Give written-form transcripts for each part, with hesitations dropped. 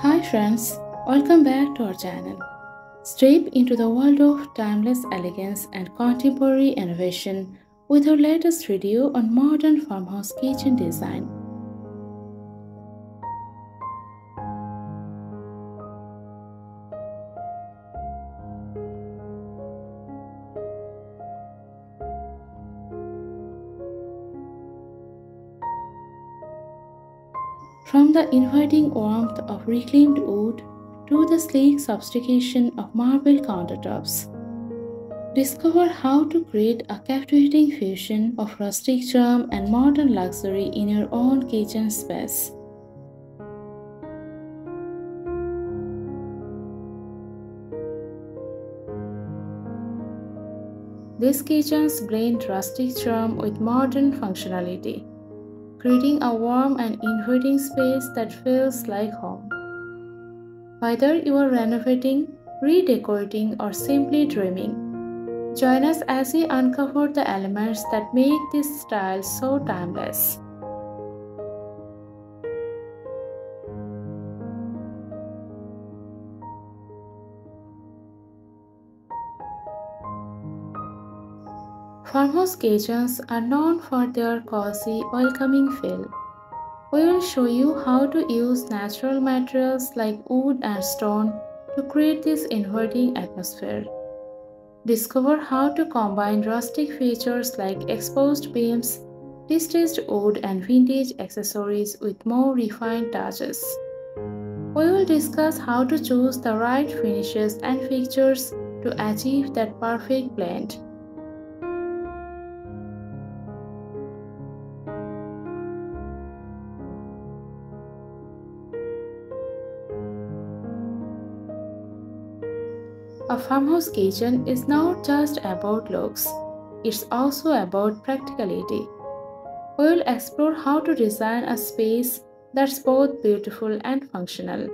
Hi friends, welcome back to our channel. Step into the world of timeless elegance and contemporary innovation with our latest video on modern farmhouse kitchen design. From the inviting warmth of reclaimed wood to the sleek sophistication of marble countertops, discover how to create a captivating fusion of rustic charm and modern luxury in your own kitchen space. These kitchens blend rustic charm with modern functionality, creating a warm and inviting space that feels like home. Whether you are renovating, redecorating, or simply dreaming, join us as we uncover the elements that make this style so timeless. Farmhouse kitchens are known for their cozy, welcoming feel. We will show you how to use natural materials like wood and stone to create this inviting atmosphere. Discover how to combine rustic features like exposed beams, distressed wood, and vintage accessories with more refined touches. We will discuss how to choose the right finishes and fixtures to achieve that perfect blend. A farmhouse kitchen is not just about looks, it's also about practicality. We will explore how to design a space that's both beautiful and functional.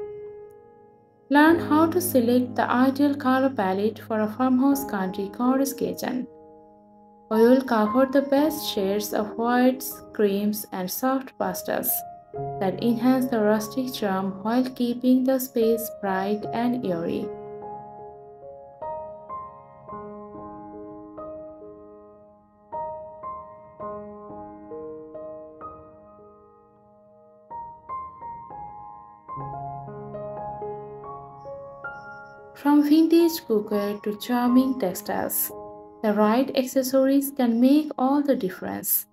Learn how to select the ideal color palette for a farmhouse country chorus kitchen. We will cover the best shades of whites, creams, and soft pastels that enhance the rustic charm while keeping the space bright and airy. From vintage cookware to charming textiles, the right accessories can make all the difference.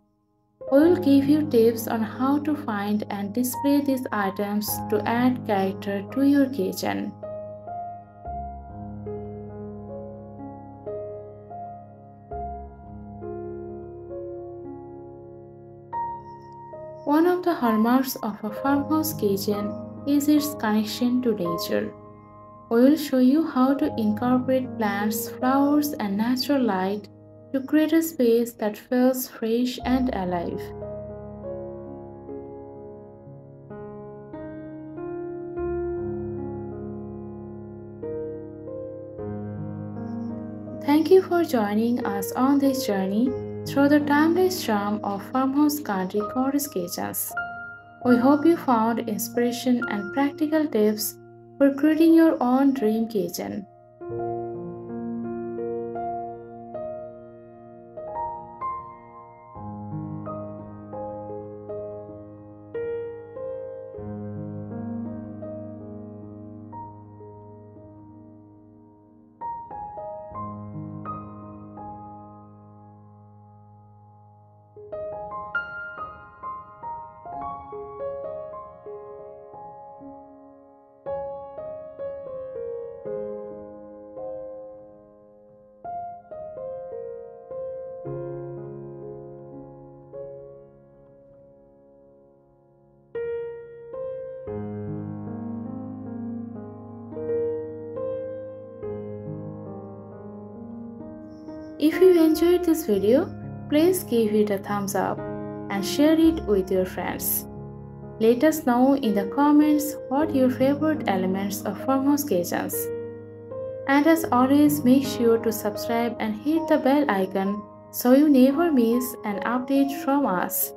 We will give you tips on how to find and display these items to add character to your kitchen. One of the hallmarks of a farmhouse kitchen is its connection to nature. We will show you how to incorporate plants, flowers, and natural light to create a space that feels fresh and alive. Thank you for joining us on this journey through the timeless charm of farmhouse country chorus kitchens. We hope you found inspiration and practical tips for creating your own dream kitchen. If you enjoyed this video, please give it a thumbs up and share it with your friends. Let us know in the comments what your favorite elements of farmhouse kitchens. And as always, make sure to subscribe and hit the bell icon so you never miss an update from us.